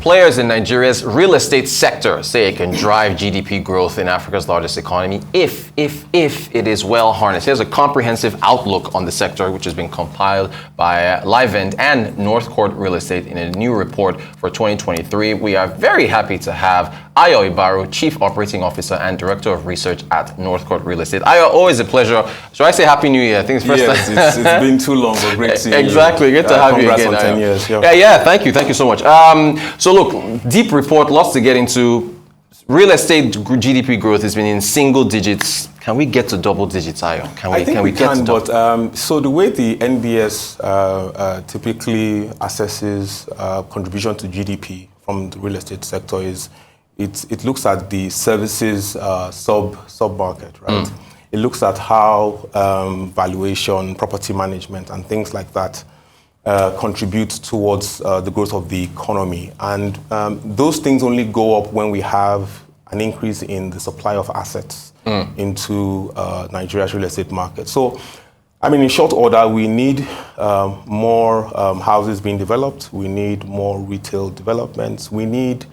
Players in Nigeria's real estate sector say it can drive GDP growth in Africa's largest economy if it is well harnessed. Here's a comprehensive outlook on the sector, which has been compiled by Livent and Northcourt Real Estate in a new report for 2023. We are very happy to have Ayo Ibaru, Chief Operating Officer and Director of Research at Northcourt Real Estate. Ayo, always a pleasure. Should I say Happy New Year? I think it's first time. It's been too long, but great seeing you. Exactly, good to have you again. Congrats on 10 years. Yeah, thank you so much. So look, deep report, lots to get into. Real estate GDP growth has been in single digits. Can we get to double digits, Ayo? I think we can, but so the way the NBS typically assesses contribution to GDP from the real estate sector is it looks at the services sub-market, right? It looks at how valuation, property management, and things like that contribute towards the growth of the economy. And those things only go up when we have an increase in the supply of assets into Nigeria's real estate market. So, I mean, in short order, we need more houses being developed. We need more retail developments. We need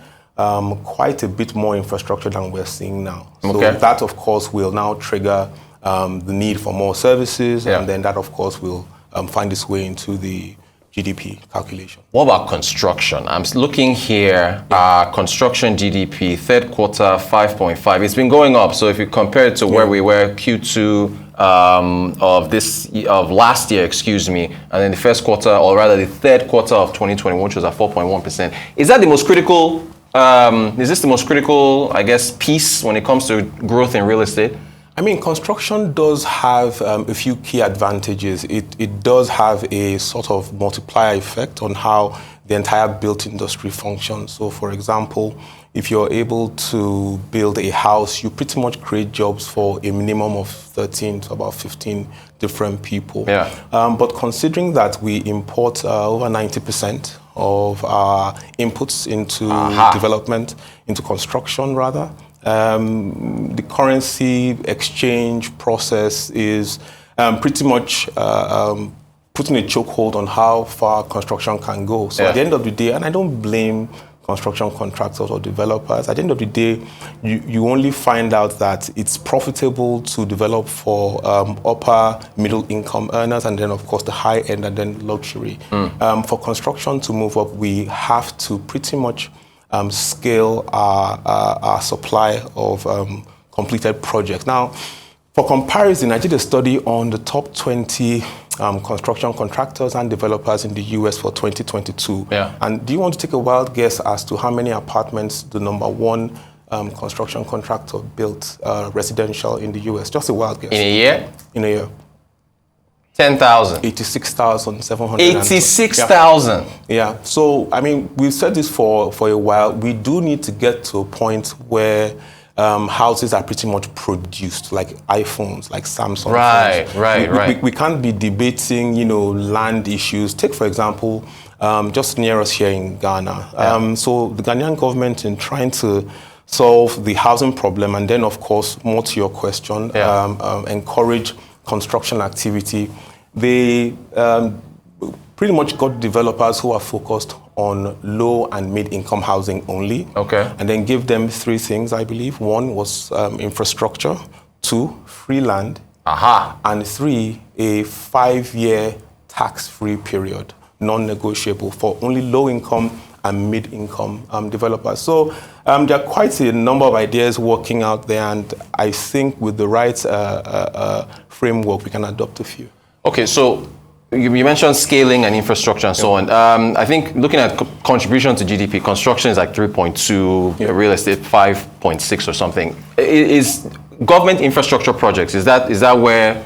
quite a bit more infrastructure than we're seeing now. So that, of course, will now trigger the need for more services, and then that, of course, will find its way into the GDP calculation. What about construction? I'm looking here, construction GDP, third quarter, 5.5. It's been going up. So if you compare it to where we were Q2 of last year, and then the first quarter, or rather the third quarter of 2021, which was at 4.1%. Is that the most critical? Is this the most critical, I guess, piece when it comes to growth in real estate? I mean, construction does have a few key advantages. It does have a sort of multiplier effect on how the entire built industry functions. So, for example, if you're able to build a house, you pretty much create jobs for a minimum of 13 to about 15 different people. But considering that we import over 90% of our inputs into development, into construction rather, the currency exchange process is pretty much putting a chokehold on how far construction can go. So at the end of the day, and I don't blame construction contractors or developers, at the end of the day, you only find out that it's profitable to develop for upper middle income earners, and then of course the high end and then luxury. For construction to move up, we have to pretty much scale our supply of completed projects. Now, for comparison, I did a study on the top 20 construction contractors and developers in the US for 2022. And do you want to take a wild guess as to how many apartments the number one construction contractor built residential in the US? Just a wild guess. In a year? In a year. 10,000. 86,700. 86,000. Yeah. So, I mean, we've said this for a while. We do need to get to a point where houses are pretty much produced, like iPhones, like Samsung phones. Right. We can't be debating, land issues. Take, for example, just near us here in Ghana. So the Ghanaian government, in trying to solve the housing problem, and then, of course, more to your question, encourage construction activity, they pretty much got developers who are focused on low and mid-income housing only. And then give them three things, I believe. One was infrastructure, 2, free land, and 3, a 5-year tax-free period, non-negotiable for only low-income and mid-income developers. So there are quite a number of ideas working out there, and I think with the right framework, we can adopt a few. Okay, so you mentioned scaling and infrastructure and so on. I think looking at contribution to GDP, construction is like 3.2, real estate 5.6 or something. Is government infrastructure projects, is that where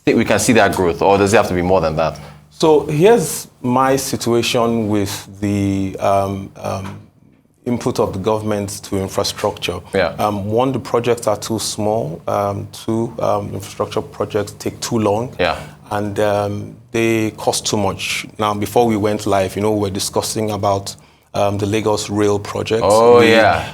we can see that growth, or does it have to be more than that? So here's my situation with the input of the government to infrastructure. One, the projects are too small. 2, infrastructure projects take too long. And they cost too much. Now, before we went live, we were discussing about the Lagos Rail project.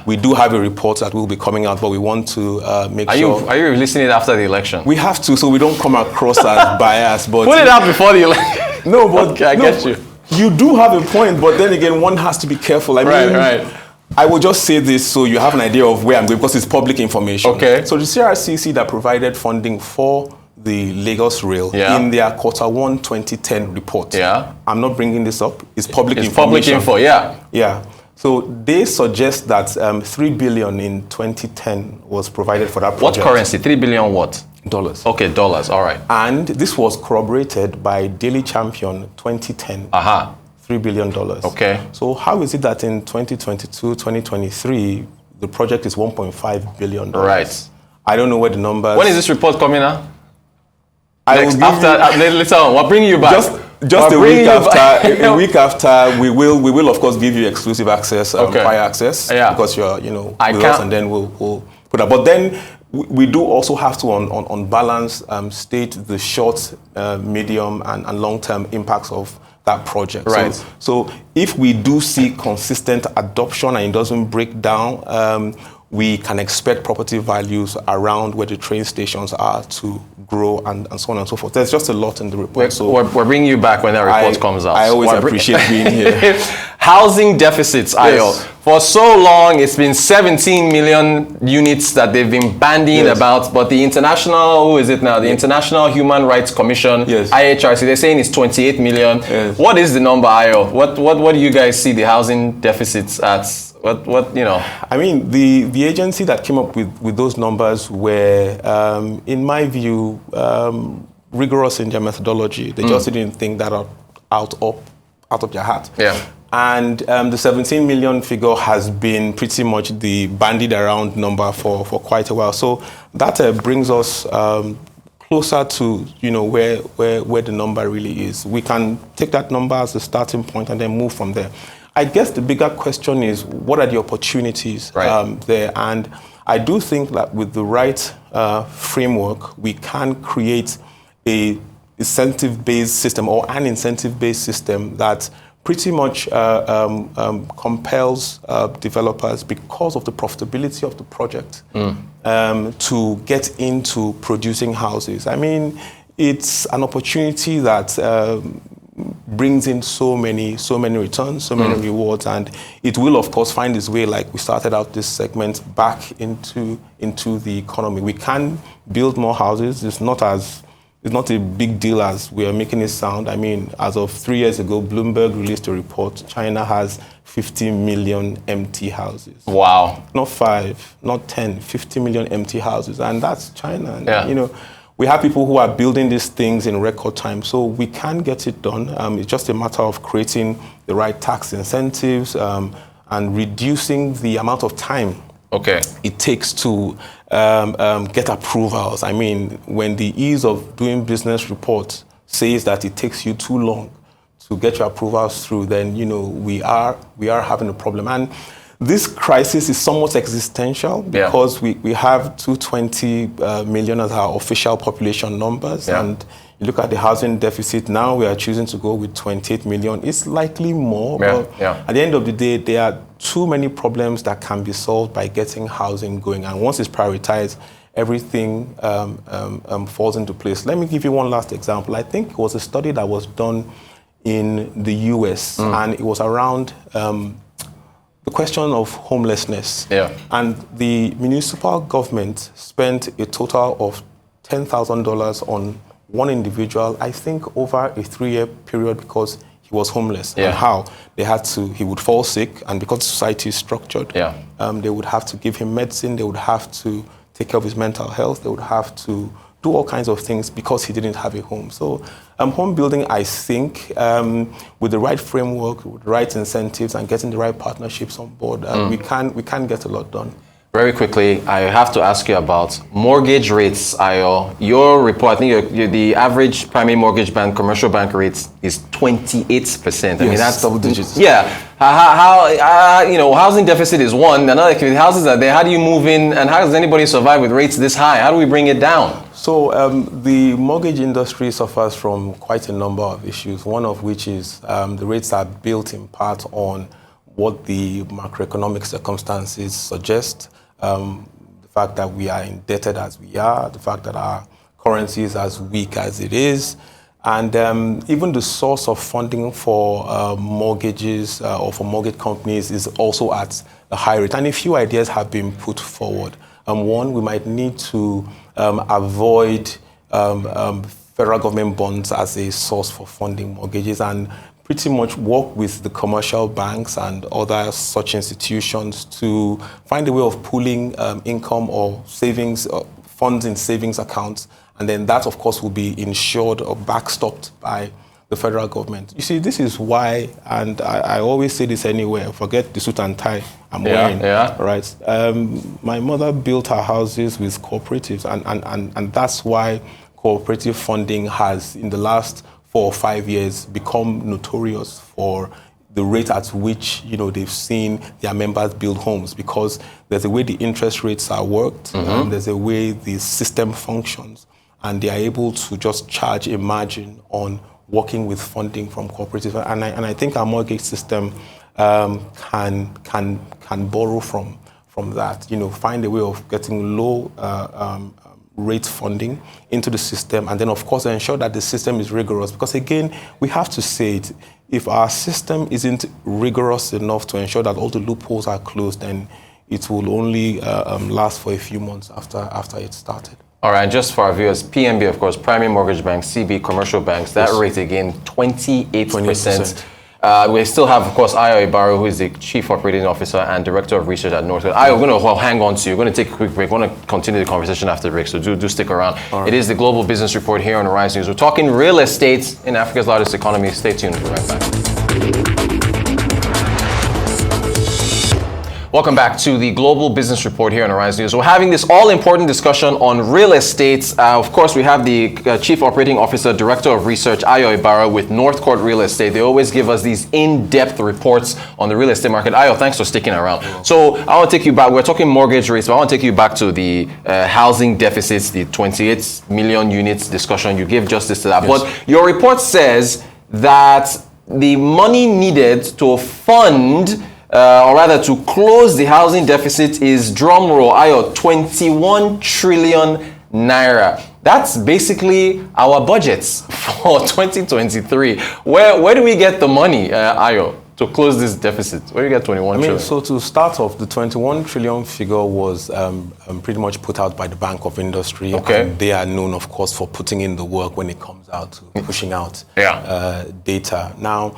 We do have a report that will be coming out, but we want to make sure. Are you releasing it after the election? We have to, so we don't come across as biased. But put it out before the election. No, but I get you. You do have a point, but then again, one has to be careful. I mean, right. I will just say this so you have an idea of where I'm going, because it's public information. Okay. So the CRCC that provided funding for the Lagos Rail in their Q1 2010 report. Yeah. I'm not bringing this up. It's public It's information. public info, yeah. Yeah. So they suggest that 3 billion in 2010 was provided for that project. What currency? 3 billion what? Dollars. Okay, dollars. All right. And this was corroborated by Daily Champion 2010. Aha. $3 billion. Okay. So how is it that in 2022, 2023, the project is $1.5 billion? Right. I don't know where the numbers... When is this report coming out? Later on, we'll bring you back. Just a week after, a week after, we will of course give you exclusive access, prior access, because you're, with us, and then we'll put that. But then we do also have to, on balance, state the short, medium, and long-term impacts of that project. Right. So if we do see consistent adoption and it doesn't break down, we can expect property values around where the train stations are to grow and so on and so forth. There's just a lot in the report. We're bringing you back when that report comes out. I always appreciate being here. Housing deficits, Ayo. For so long, it's been 17 million units that they've been bandying about, but the international, who is it now? The International Human Rights Commission, IHRC, they're saying it's 28 million. What is the number, Ayo? What do you guys see the housing deficits at? I mean, the agency that came up with those numbers were, in my view, rigorous in their methodology. They just didn't think that out of their hat. Yeah. And the 17 million figure has been pretty much the bandied around number for quite a while. So that brings us closer to where the number really is. We can take that number as a starting point and then move from there. I guess the bigger question is, what are the opportunities there? And I do think that with the right framework, we can create a incentive-based system or an incentive-based system that pretty much compels developers, because of the profitability of the project, to get into producing houses. I mean, it's an opportunity that brings in so many returns, so many rewards, and it will of course find its way, like we started out this segment, back into the economy. We can build more houses. It's not a big deal as we are making it sound. I mean, as of 3 years ago, Bloomberg released a report. China has 50 million empty houses. Wow. Not 5, not 10, 50 million empty houses, and that's China. And, we have people who are building these things in record time, so we can get it done. It's just a matter of creating the right tax incentives and reducing the amount of time it takes to get approvals. I mean, when the ease of doing business report says that it takes you too long to get your approvals through, then we are having a problem. And this crisis is somewhat existential because we have 220 million as our official population numbers, and you look at the housing deficit now, we are choosing to go with 28 million. It's likely more, but at the end of the day, there are too many problems that can be solved by getting housing going. And once it's prioritized, everything falls into place. Let me give you one last example. I think it was a study that was done in the US, and it was around the question of homelessness. And the municipal government spent a total of $10,000 on one individual, I think over a 3-year period, because he was homeless. And how? He would fall sick, and because society is structured, they would have to give him medicine, they would have to take care of his mental health, they would have to do all kinds of things because he didn't have a home. So home building, I think, with the right framework, with the right incentives, and getting the right partnerships on board, we can get a lot done. Very quickly, I have to ask you about mortgage rates, Ayo. Your report, I think the average primary mortgage bank, commercial bank rates is 28%. I mean, that's double digits. Yeah. Housing deficit is one. Another, if the houses are there, how do you move in, and how does anybody survive with rates this high? How do we bring it down? So the mortgage industry suffers from quite a number of issues, one of which is the rates are built in part on what the macroeconomic circumstances suggest, the fact that we are indebted as we are, the fact that our currency is as weak as it is, And even the source of funding for mortgages or for mortgage companies is also at a high rate. And a few ideas have been put forward. One, we might need to avoid federal government bonds as a source for funding mortgages and pretty much work with the commercial banks and other such institutions to find a way of pooling income or savings, funds in savings accounts. And then that, of course, will be insured or backstopped by the federal government. You see, this is why, and I always say this anywhere, forget the suit and tie I'm wearing, right? My mother built her houses with cooperatives, and that's why cooperative funding has, in the last 4 or 5 years, become notorious for the rate at which they've seen their members build homes, because there's a way the interest rates are worked, and there's a way the system functions, and they are able to just charge a margin on working with funding from cooperatives. And I think our mortgage system can borrow from that. Find a way of getting low rate funding into the system, and then of course ensure that the system is rigorous, because again, we have to say it, if our system isn't rigorous enough to ensure that all the loopholes are closed, then it will only last for a few months after it started. All right, just for our viewers, PMB, of course, primary mortgage banks, CB, commercial banks, that rate again, 28%. We still have, of course, Ayo Ibaru, who is the Chief Operating Officer and Director of Research at Northcourt. Ayo, we're going to hang on to you. We're going to take a quick break. We're going to continue the conversation after the break, so do stick around. Right. It is the Global Business Report here on Arise News. We're talking real estate in Africa's largest economy. Stay tuned. We'll be right back. Welcome back to the Global Business Report here on Arise News. We're having this all-important discussion on real estate. Of course, we have the Chief Operating Officer, Director of Research, Ayo Ibaru, with Northcourt Real Estate. They always give us these in-depth reports on the real estate market. Ayo, thanks for sticking around. So I want to take you back. We're talking mortgage rates, but I want to take you back to the housing deficits, the 28 million units discussion. You gave justice to that. Yes. But your report says that the money needed to fund or rather to close the housing deficit is, drumroll, Ayo, 21 trillion naira. That's basically our budgets for 2023. Where do we get the money, Ayo, to close this deficit? Where do you get 21 trillion? So to start off, the 21 trillion figure was pretty much put out by the Bank of Industry. Okay. And they are known, of course, for putting in the work when it comes out to pushing out data. Now,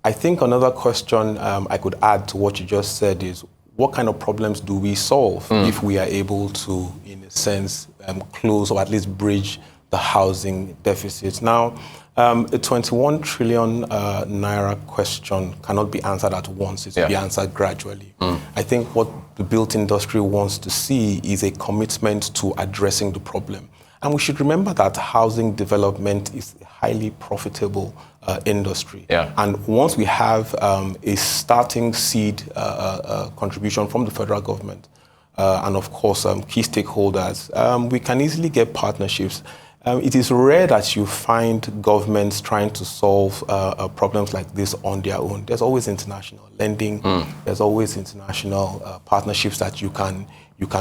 I think another question I could add to what you just said is, what kind of problems do we solve if we are able to, in a sense, close or at least bridge the housing deficit? Now, a 21 trillion naira question cannot be answered at once. It will be answered gradually. I think what the built industry wants to see is a commitment to addressing the problem. And we should remember that housing development is a highly profitable industry. And once we have a starting seed contribution from the federal government and, of course, key stakeholders, we can easily get partnerships. It is rare that you find governments trying to solve problems like this on their own. There's always international lending. There's always international partnerships that you can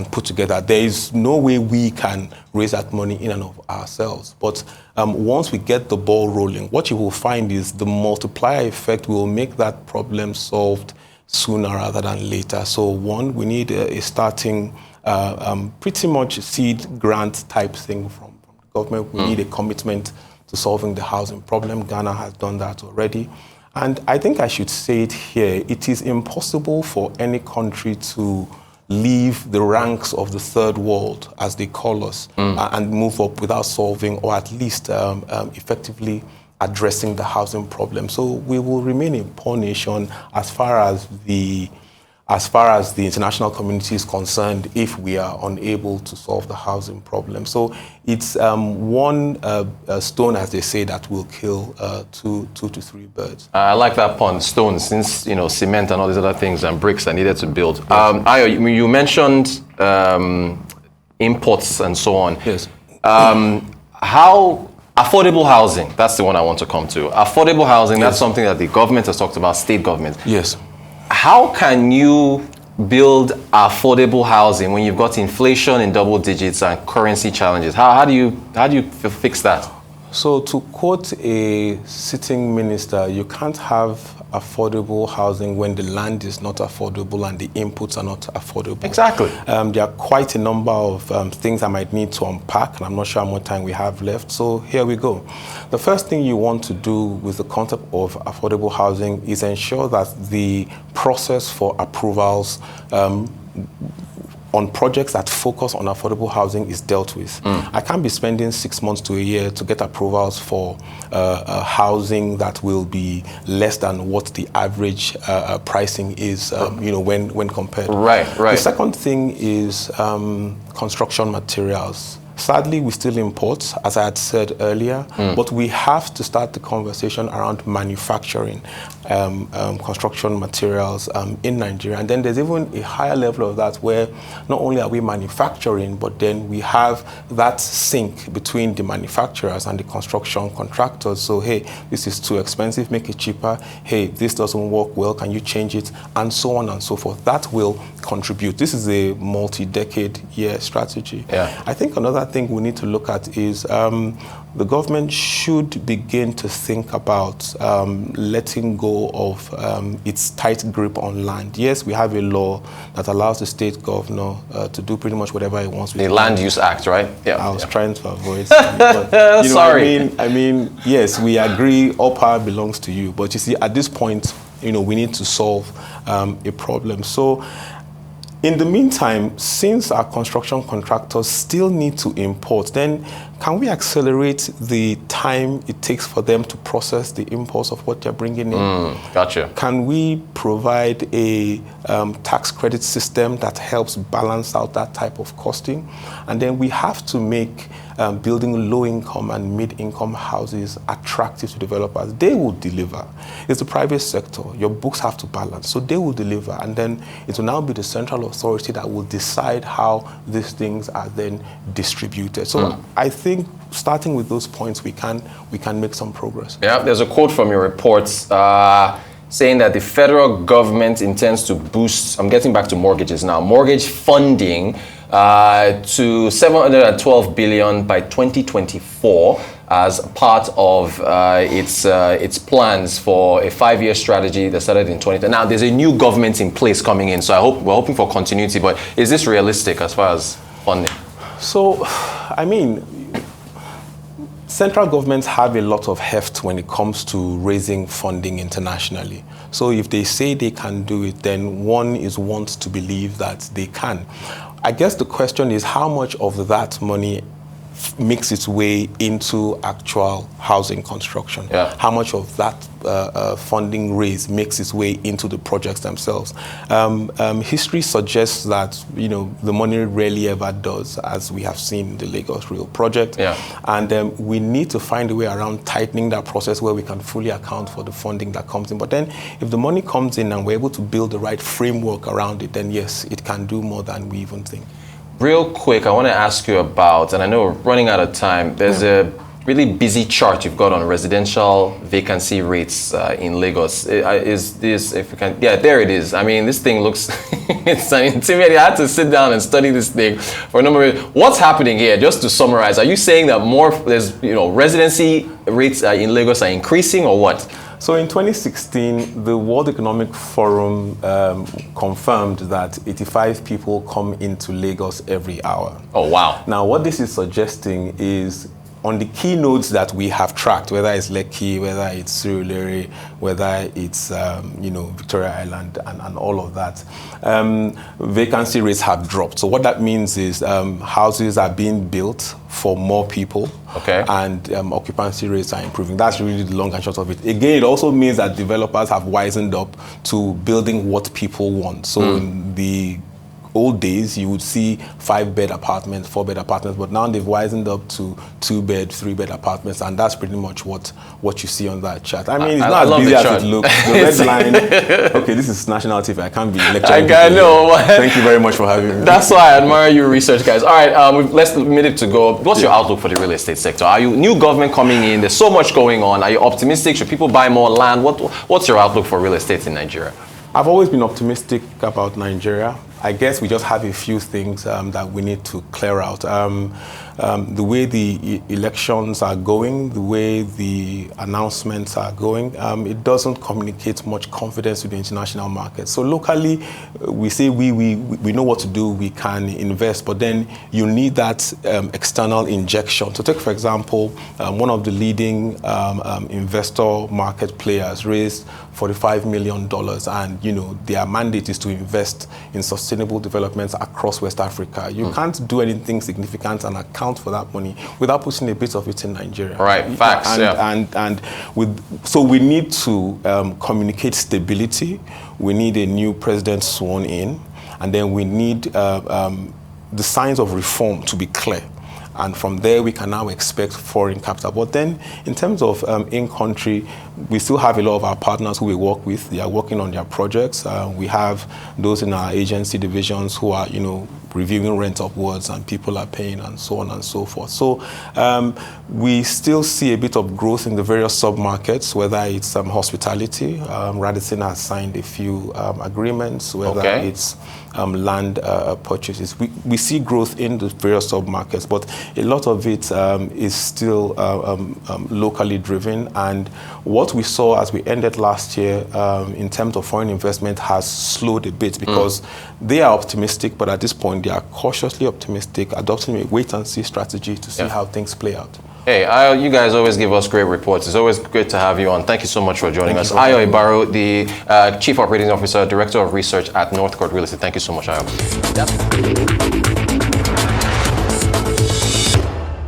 put together. There is no way we can raise that money in and of ourselves. But once we get the ball rolling, what you will find is the multiplier effect will make that problem solved sooner rather than later. So one, we need a starting pretty much seed grant type thing from the government. We need a commitment to solving the housing problem. Ghana has done that already. And I think I should say it here, it is impossible for any country to leave the ranks of the third world, as they call us, and move up without solving or at least effectively addressing the housing problem. So we will remain a poor nation as far as the international community is concerned if we are unable to solve the housing problem. So it's one stone, as they say, that will kill two to three birds. I like that pun, stone, since cement and all these other things and bricks are needed to build. Ayo, you mentioned imports and so on. Yes. How affordable housing? That's the one I want to come to. Affordable housing. That's something that the government has talked about. State government. Yes. How can you build affordable housing when you've got inflation in double digits and currency challenges? How do you fix that? So to quote a sitting minister, you can't have affordable housing when the land is not affordable and the inputs are not affordable. Exactly. There are quite a number of things I might need to unpack, and I'm not sure how much time we have left. So here we go. The first thing you want to do with the concept of affordable housing is ensure that the process for approvals on projects that focus on affordable housing is dealt with. I can't be spending 6 months to a year to get approvals for housing that will be less than what the average pricing is, when compared. Right. The second thing is construction materials. Sadly, we still import, as I had said earlier, but we have to start the conversation around manufacturing construction materials in Nigeria. And then there's even a higher level of that where not only are we manufacturing, but then we have that sync between the manufacturers and the construction contractors. So, hey, this is too expensive, make it cheaper. Hey, this doesn't work well, can you change it? And so on and so forth. That will contribute. This is a multi-decade year strategy. Yeah. I think another thing we need to look at is the government should begin to think about letting go of its tight grip on land. Yes, we have a law that allows the state governor to do pretty much whatever he wants with the Land Use Act, right? Yeah. I was trying to avoid but, Sorry. I mean, yes, we agree all power belongs to you. But you see, at this point, we need to solve a problem. So in the meantime, since our construction contractors still need to import, then can we accelerate the time it takes for them to process the imports of what they're bringing in? Gotcha. Can we provide a tax credit system that helps balance out that type of costing? And then we have to make building low-income and mid-income houses attractive to developers. They will deliver. It's the private sector. Your books have to balance. So they will deliver. And then it will now be the central authority that will decide how these things are then distributed. So I think starting with those points, we can make some progress. Yeah, there's a quote from your reports saying that the federal government intends to boost, I'm getting back to mortgages now, mortgage funding to 712 billion by 2024 as part of its plans for a 5-year strategy that started in 2010. Now, there's a new government in place coming in, so we're hoping for continuity, but is this realistic as far as funding? So, I mean, central governments have a lot of heft when it comes to raising funding internationally. So if they say they can do it, then one is want to believe that they can. I guess the question is how much of that money makes its way into actual housing construction. Yeah. How much of that funding raised makes its way into the projects themselves. History suggests that the money rarely ever does, as we have seen in the Lagos Rail project. Yeah. And we need to find a way around tightening that process where we can fully account for the funding that comes in. But then if the money comes in and we're able to build the right framework around it, then yes, it can do more than we even think. Real quick, I want to ask you about, and I know we're running out of time, there's a really busy chart you've got on residential vacancy rates in Lagos. Is this, if you can, yeah, there it is. I mean, this thing looks, it's intimidating. I had to sit down and study this thing for a number of years. What's happening here? Just to summarize, are you saying that residency rates in Lagos are increasing or what? So in 2016, the World Economic Forum confirmed that 85 people come into Lagos every hour. Oh, wow. Now, what this is suggesting is on the key nodes that we have tracked, whether it's Lekki, whether it's Surulere, whether it's Victoria Island and all of that, vacancy rates have dropped. So what that means is houses are being built for more people, okay, and occupancy rates are improving. That's really the long and short of it. Again, it also means that developers have wisened up to building what people want. So in the old days, you would see 5-bed apartments, 4-bed apartments, but now they've wisened up to 2-bed, 3-bed apartments, and that's pretty much what you see on that chart. I mean, it's not as busy as it looks. The red line, okay, this is national TV. I can't be lecturing. I know. Thank you very much for having me. That's why I admire your research, guys. All right, we've less than a minute to go. What's your outlook for the real estate sector? Are you new government coming in? There's so much going on. Are you optimistic? Should people buy more land? What's your outlook for real estate in Nigeria? I've always been optimistic about Nigeria. I guess we just have a few things that we need to clear out. The way the elections are going, the way the announcements are going, it doesn't communicate much confidence with the international market. So locally, we say we know what to do, we can invest, but then you need that external injection. So take, for example, one of the leading investor market players raised $45 million, and their mandate is to invest in sustainable developments across West Africa. You can't do anything significant and account for that money without putting a bit of it in Nigeria. Right, facts. So we need to communicate stability. We need a new president sworn in, and then we need the signs of reform to be clear. And from there, we can now expect foreign capital. But then, in terms of in-country, we still have a lot of our partners who we work with. They are working on their projects. We have those in our agency divisions who are, reviewing rent upwards, and people are paying, and so on and so forth. So we still see a bit of growth in the various sub-markets, whether it's hospitality. Radisson has signed a few agreements, whether it's land purchases. We see growth in the various sub-markets, but a lot of it is still locally driven. And what we saw as we ended last year in terms of foreign investment has slowed a bit, because they are optimistic, but at this point they are cautiously optimistic, adopting a wait-and-see strategy to see how things play out. Hey, you guys always give us great reports. It's always great to have you on. Thank you so much for joining us. Ayo Ibaru, the Chief Operating Officer, Director of Research at Northcourt Real Estate. Thank you so much, Ayo.